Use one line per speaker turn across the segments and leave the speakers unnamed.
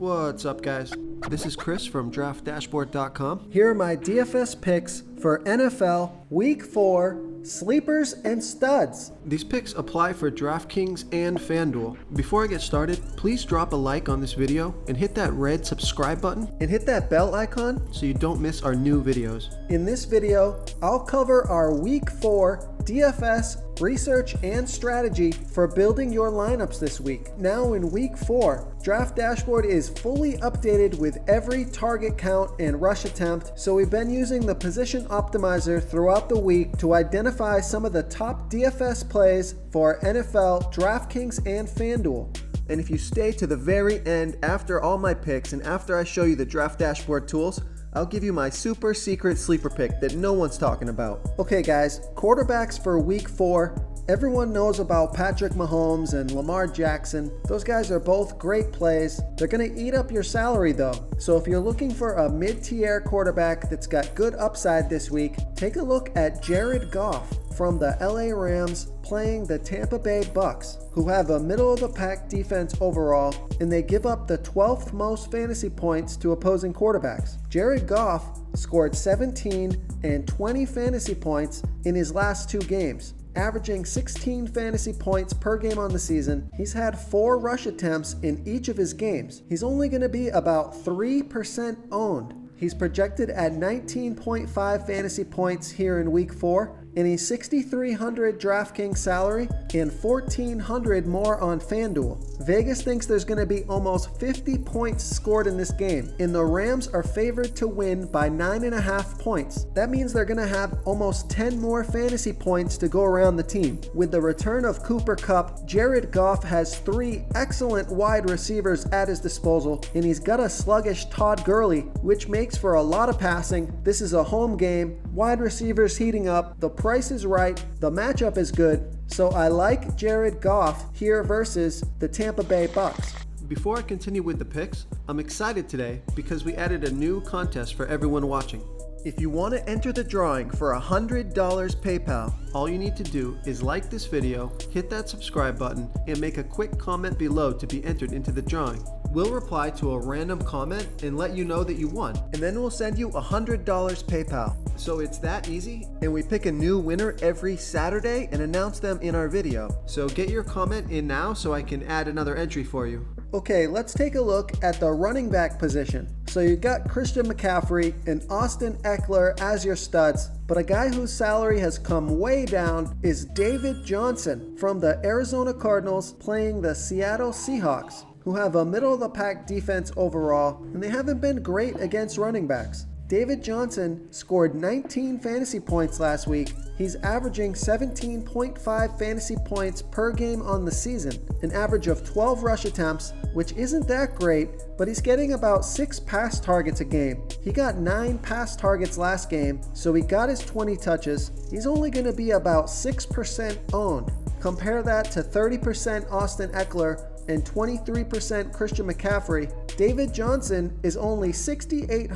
What's up, guys? This is Chris from DraftDashboard.com. Here are my DFS picks for NFL Week 4 Sleepers and Studs. These picks apply for DraftKings and FanDuel. Before I get started, please drop a like on this video and hit that red subscribe button and hit that bell icon so you don't miss our new videos. In this video, I'll cover our Week 4 DFS research and strategy for building your lineups this week. Now in Week 4, Draft Dashboard is fully updated with every target count and rush attempt, so we've been using the position optimizer throughout the week to identify some of the top DFS plays for NFL, DraftKings, and FanDuel. And if you stay to the very end after all my picks and after I show you the Draft Dashboard tools, I'll give you my super secret sleeper pick that no one's talking about. Okay guys, quarterbacks for Week 4. Everyone knows about Patrick Mahomes and Lamar Jackson. Those guys are both great plays. They're going to eat up your salary though. So if you're looking for a mid-tier quarterback that's got good upside this week, take a look at Jared Goff from the LA Rams playing the Tampa Bay Bucks, who have a middle-of-the-pack defense overall, and they give up the 12th most fantasy points to opposing quarterbacks. Jared Goff scored 17 and 20 fantasy points in his last 2 games, averaging 16 fantasy points per game on the season. He's had 4 rush attempts in each of his games. He's only going to be about 3% owned. He's projected at 19.5 fantasy points here in Week 4, and he's $6,300 DraftKings salary and $1,400 more on FanDuel. Vegas thinks there's going to be almost 50 points scored in this game, and the Rams are favored to win by 9.5 points. That means they're going to have almost 10 more fantasy points to go around the team. With the return of Cooper Kupp, Jared Goff has 3 excellent wide receivers at his disposal, and he's got a sluggish Todd Gurley, which makes for a lot of passing. This is a home game, wide receivers heating up, the price is right, the matchup is good, so I like Jared Goff here versus the Tampa Bay Bucks. Before I continue with the picks, I'm excited today because we added a new contest for everyone watching. If you want to enter the drawing for $100 PayPal, all you need to do is like this video, hit that subscribe button, and make a quick comment below to be entered into the drawing. We'll reply to a random comment and let you know that you won, and then we'll send you $100 PayPal. So it's that easy, and we pick a new winner every Saturday and announce them in our video. So get your comment in now so I can add another entry for you. Okay, let's take a look at the running back position. So you got Christian McCaffrey and Austin Eckler as your studs, but a guy whose salary has come way down is David Johnson from the Arizona Cardinals playing the Seattle Seahawks, who have a middle-of-the-pack defense overall, and they haven't been great against running backs. David Johnson scored 19 fantasy points last week. He's averaging 17.5 fantasy points per game on the season, an average of 12 rush attempts, which isn't that great, but he's getting about 6 pass targets a game. He got 9 pass targets last game, so he got his 20 touches. He's only going to be about 6% owned. Compare that to 30% Austin Eckler and 23% Christian McCaffrey. David Johnson is only $6,800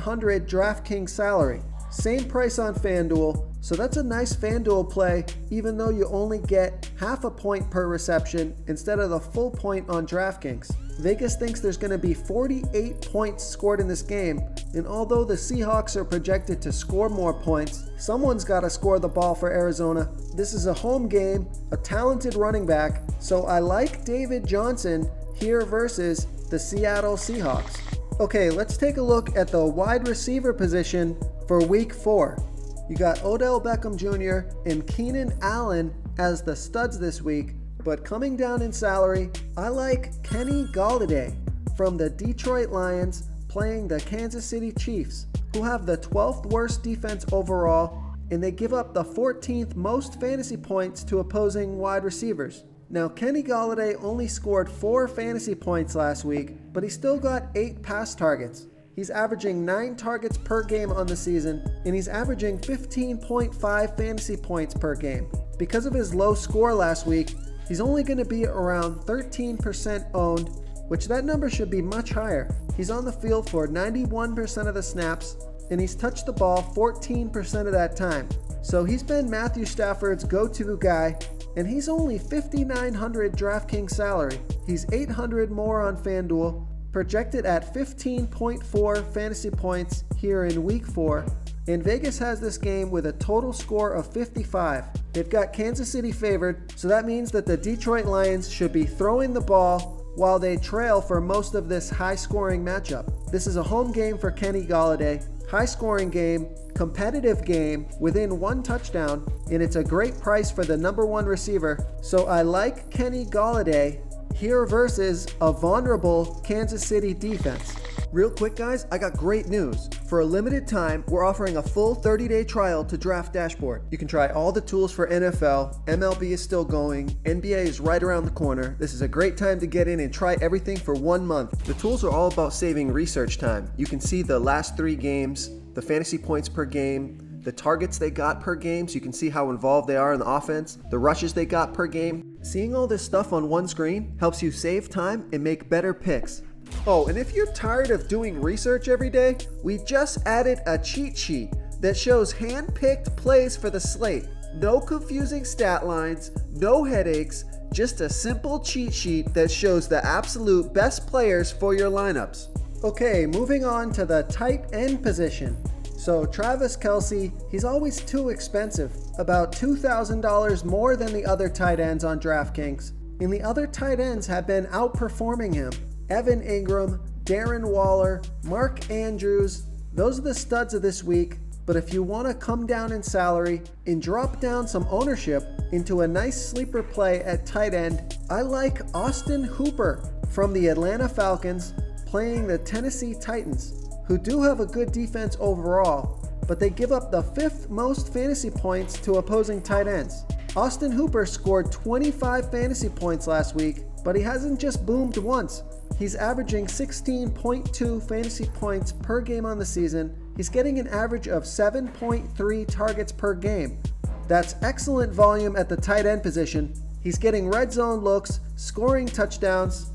DraftKings salary. Same price on FanDuel, so that's a nice FanDuel play even though you only get half a point per reception instead of the full point on DraftKings. Vegas thinks there's going to be 48 points scored in this game, and although the Seahawks are projected to score more points, someone's got to score the ball for Arizona. This is a home game, a talented running back, so I like David Johnson here versus the Seattle Seahawks. Okay, let's take a look at the wide receiver position for Week 4. You got Odell Beckham Jr. and Keenan Allen as the studs this week, but coming down in salary, I like Kenny Golladay from the Detroit Lions playing the Kansas City Chiefs, who have the 12th worst defense overall, and they give up the 14th most fantasy points to opposing wide receivers. Now, Kenny Golladay only scored 4 fantasy points last week, but he still got 8 pass targets. He's averaging 9 targets per game on the season, and he's averaging 15.5 fantasy points per game. Because of his low score last week, he's only going to be around 13% owned, which that number should be much higher. He's on the field for 91% of the snaps, and he's touched the ball 14% of that time. So he's been Matthew Stafford's go-to guy, and he's only $5,900 DraftKings salary. He's $800 more on FanDuel, projected at 15.4 fantasy points here in week 4. And Vegas has this game with a total score of 55. They've got Kansas City favored, so that means that the Detroit Lions should be throwing the ball while they trail for most of this high-scoring matchup. This is a home game for Kenny Golladay. High-scoring game, competitive game, within 1 touchdown, and it's a great price for the #1 receiver. So I like Kenny Golladay here versus a vulnerable Kansas City defense. Real quick, guys, I got great news. For a limited time, we're offering a full 30-day trial to Draft Dashboard. You can try all the tools for NFL, MLB is still going, NBA is right around the corner. This is a great time to get in and try everything for 1 month. The tools are all about saving research time. You can see the last 3 games, the fantasy points per game, the targets they got per game, so you can see how involved they are in the offense, the rushes they got per game. Seeing all this stuff on one screen helps you save time and make better picks. Oh, and if you're tired of doing research every day, we just added a cheat sheet that shows hand-picked plays for the slate. No confusing stat lines, no headaches, just a simple cheat sheet that shows the absolute best players for your lineups. Okay, moving on to the tight end position. So Travis Kelce, he's always too expensive, about $2,000 more than the other tight ends on DraftKings. And the other tight ends have been outperforming him. Evan Ingram, Darren Waller, Mark Andrews, those are the studs of this week. But if you want to come down in salary and drop down some ownership into a nice sleeper play at tight end, I like Austin Hooper from the Atlanta Falcons playing the Tennessee Titans, who do have a good defense overall, but they give up the 5th most fantasy points to opposing tight ends. Austin Hooper scored 25 fantasy points last week, but he hasn't just boomed once. He's averaging 16.2 fantasy points per game on the season. He's getting an average of 7.3 targets per game. That's excellent volume at the tight end position. He's getting red zone looks, scoring touchdowns.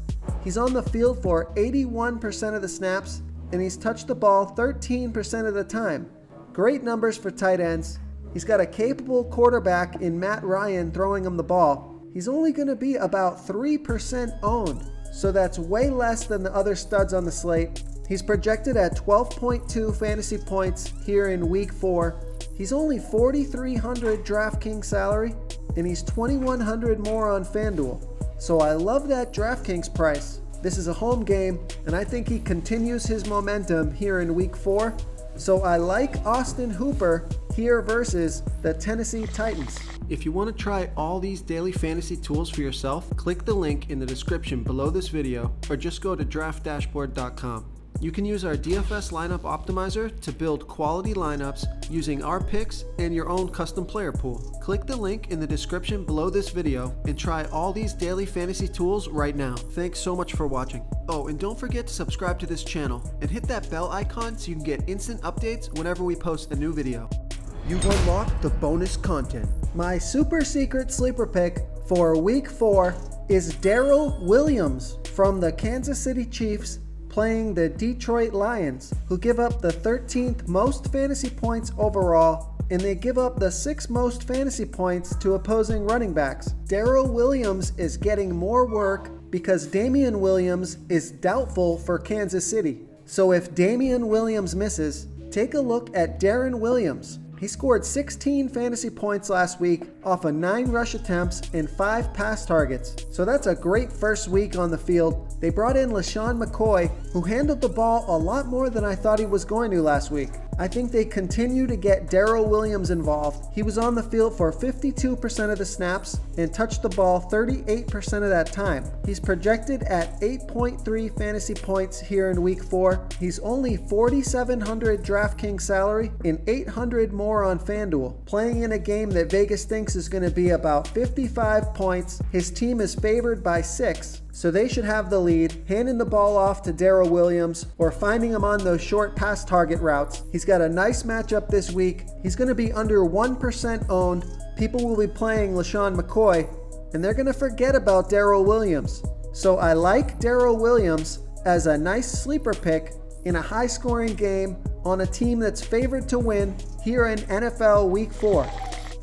He's on the field for 81% of the snaps, and he's touched the ball 13% of the time. Great numbers for tight ends. He's got a capable quarterback in Matt Ryan throwing him the ball. He's only going to be about 3% owned, so that's way less than the other studs on the slate. He's projected at 12.2 fantasy points here in week 4. He's only $4,300 DraftKings salary, and he's $2,100 more on FanDuel. So I love that DraftKings price. This is a home game, and I think he continues his momentum here in week 4. So I like Austin Hooper here versus the Tennessee Titans. If you want to try all these daily fantasy tools for yourself, click the link in the description below this video, or just go to draftdashboard.com. You can use our DFS lineup optimizer to build quality lineups using our picks and your own custom player pool. Click the link in the description below this video and try all these daily fantasy tools right now. Thanks so much for watching. Oh, and don't forget to subscribe to this channel and hit that bell icon so you can get instant updates whenever we post a new video. You've unlocked the bonus content. My super secret sleeper pick for week 4 is Darrell Williams from the Kansas City Chiefs playing the Detroit Lions, who give up the 13th most fantasy points overall, and they give up the 6th most fantasy points to opposing running backs. Darrell Williams is getting more work because Damian Williams is doubtful for Kansas City. So if Damian Williams misses, take a look at Darren Williams. He scored 16 fantasy points last week off of 9 rush attempts and 5 pass targets. So that's a great first week on the field. They brought in LaShawn McCoy, who handled the ball a lot more than I thought he was going to last week. I think they continue to get Darrell Williams involved. He was on the field for 52% of the snaps and touched the ball 38% of that time. He's projected at 8.3 fantasy points here in week 4. He's only $4,700 DraftKings salary and $800 more on FanDuel. Playing in a game that Vegas thinks is going to be about 55 points, his team is favored by 6. So they should have the lead, handing the ball off to Darrell Williams or finding him on those short pass target routes. He's got a nice matchup this week. He's going to be under 1% owned. People will be playing LaShawn McCoy, and they're going to forget about Darrell Williams. So I like Darrell Williams as a nice sleeper pick in a high-scoring game on a team that's favored to win here in NFL Week 4.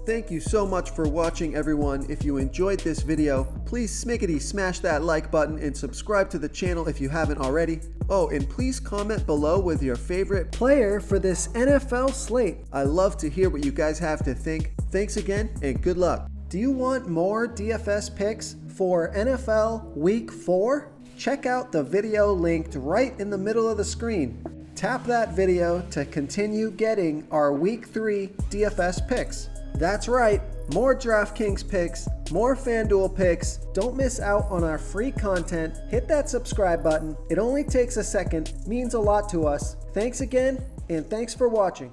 Thank you so much for watching, everyone. If you enjoyed this video, please smiggity smash that like button and subscribe to the channel if you haven't already. Oh, and please comment below with your favorite player for this NFL slate. I love to hear what you guys have to think. Thanks again and good luck. Do you want more DFS picks for NFL Week 4? Check out the video linked right in the middle of the screen. Tap that video to continue getting our Week 3 DFS picks. That's right, more DraftKings picks, more FanDuel picks. Don't miss out on our free content. Hit that subscribe button. It only takes a second, means a lot to us. Thanks again, and thanks for watching.